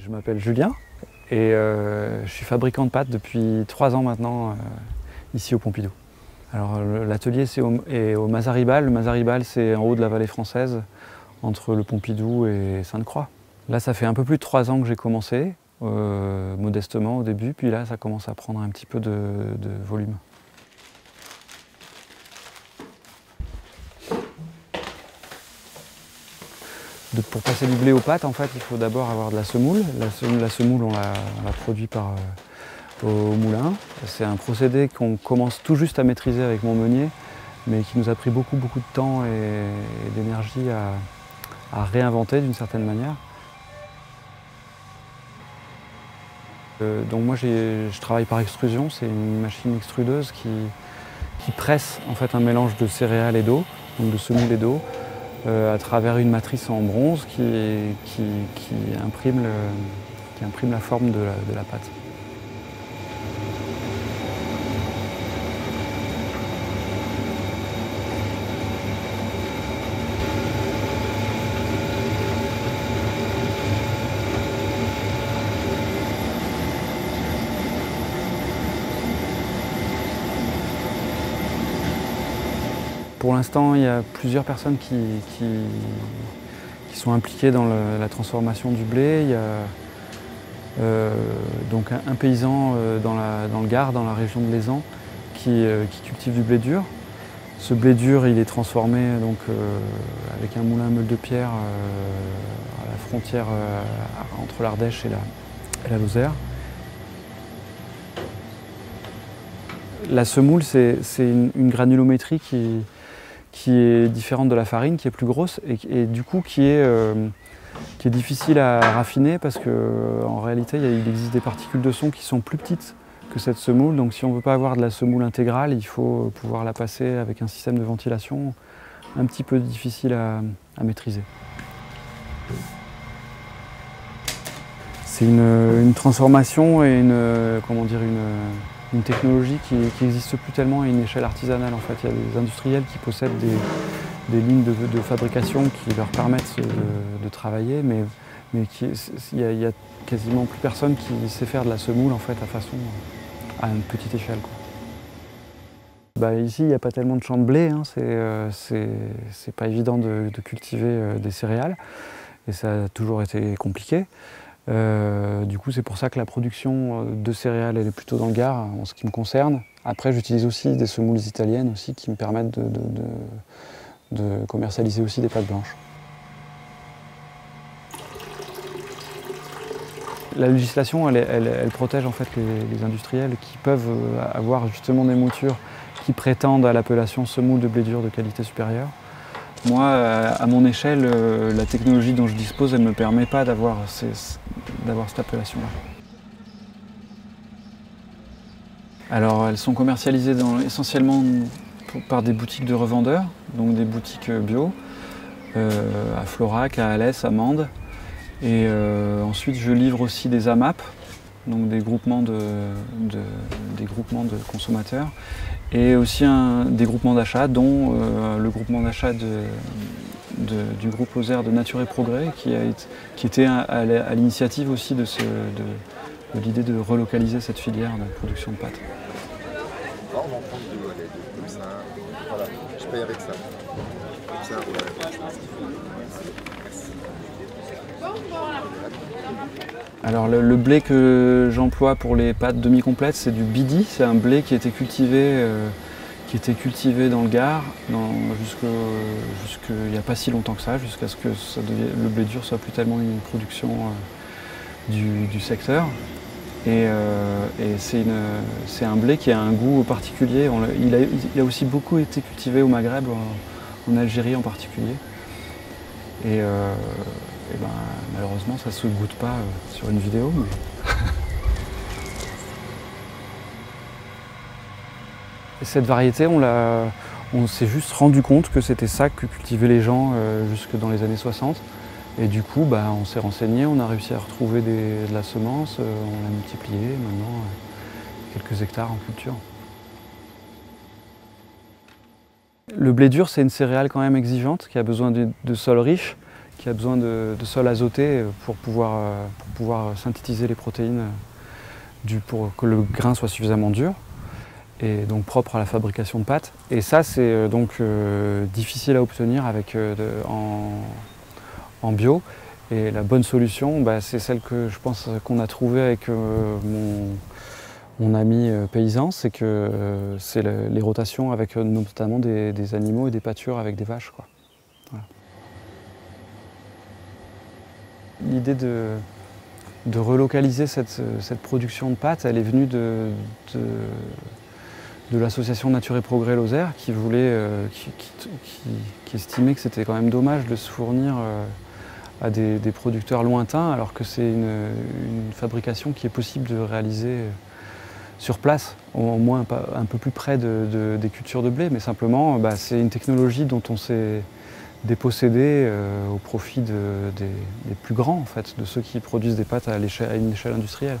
Je m'appelle Julien et je suis fabricant de pâtes depuis 3 ans maintenant ici au Pompidou. Alors l'atelier est au Mazaribal. Le Mazaribal, c'est en haut de la vallée française, entre le Pompidou et Sainte-Croix. Là, ça fait un peu plus de 3 ans que j'ai commencé, modestement au début, puis là, ça commence à prendre un petit peu de volume. Pour passer du blé aux pâtes, en fait, il faut d'abord avoir de la semoule. La semoule, on la produit au moulin. C'est un procédé qu'on commence tout juste à maîtriser avec mon meunier, mais qui nous a pris beaucoup de temps et d'énergie à réinventer d'une certaine manière. Donc moi, je travaille par extrusion. C'est une machine extrudeuse qui presse en fait un mélange de céréales et d'eau, donc de semoule et d'eau, à travers une matrice en bronze qui imprime la forme de la pâte. Pour l'instant, il y a plusieurs personnes qui sont impliquées dans la transformation du blé. Il y a donc un paysan dans le Gard, dans la région de l'Aisan, qui cultive du blé dur. Ce blé dur, il est transformé donc, avec un moulin à meule de pierre à la frontière entre l'Ardèche et la Lozère. La semoule, c'est une granulométrie qui est différente de la farine, qui est plus grosse et du coup qui est difficile à raffiner parce qu'en réalité il existe des particules de son qui sont plus petites que cette semoule. Donc si on ne veut pas avoir de la semoule intégrale, il faut pouvoir la passer avec un système de ventilation un petit peu difficile à maîtriser. C'est une transformation et une technologie qui n'existe plus tellement à une échelle artisanale. En fait, il y a des industriels qui possèdent des lignes de fabrication qui leur permettent de travailler, mais il y a quasiment plus personne qui sait faire de la semoule en fait, à une petite échelle, quoi. Bah, ici, il n'y a pas tellement de champs de blé, hein. C'est pas évident de cultiver des céréales et ça a toujours été compliqué. Du coup, c'est pour ça que la production de céréales elle est plutôt dans le Gard en ce qui me concerne. Après, j'utilise aussi des semoules italiennes aussi qui me permettent de commercialiser aussi des pâtes blanches. La législation, elle protège en fait les industriels qui peuvent avoir justement des moutures qui prétendent à l'appellation semoule de blé dur de qualité supérieure. Moi, à mon échelle, la technologie dont je dispose, elle ne me permet pas d'avoir cette appellation-là. Alors, elles sont commercialisées essentiellement par des boutiques de revendeurs, donc des boutiques bio, à Florac, à Alès, à Mende. Et ensuite, je livre aussi des AMAP, donc des groupements de consommateurs, et aussi des groupements d'achat, dont le groupement d'achat du groupe Lozère de Nature et Progrès, qui était à l'initiative aussi de l'idée de relocaliser cette filière de production de pâtes. On va en prendre deux, comme ça. Voilà, je paye avec ça. Comme ça, Alors le blé que j'emploie pour les pâtes demi-complètes, c'est du Bidi. C'est un blé qui était cultivé dans le Gard jusqu'il n'y a pas si longtemps que ça, jusqu'à ce que le blé dur soit plus tellement une production du secteur. Et c'est un blé qui a un goût particulier. Il a aussi beaucoup été cultivé au Maghreb, en Algérie en particulier. Et ben, malheureusement, ça ne se goûte pas sur une vidéo. Mais... Cette variété, on s'est juste rendu compte que c'était ça que cultivaient les gens jusque dans les années 60. Et du coup, bah, on s'est renseigné, on a réussi à retrouver de la semence, on l'a multiplié, maintenant quelques hectares en culture. Le blé dur, c'est une céréale quand même exigeante, qui a besoin de sols riches, qui a besoin de sol azoté pour pouvoir synthétiser les protéines pour que le grain soit suffisamment dur et donc propre à la fabrication de pâtes. Et ça, c'est donc difficile à obtenir en bio. Et la bonne solution, c'est celle que je pense qu'on a trouvée avec mon ami paysan, c'est que c'est les rotations avec notamment des animaux et des pâtures avec des vaches, quoi. Voilà. L'idée de relocaliser cette production de pâtes, elle est venue de l'association Nature et Progrès Lozère qui estimait que c'était quand même dommage de se fournir à des producteurs lointains alors que c'est une fabrication qui est possible de réaliser sur place, au moins un peu plus près des cultures de blé, mais simplement c'est une technologie dont on s'est dépossédé au profit des plus grands, en fait, de ceux qui produisent des pâtes à une échelle industrielle.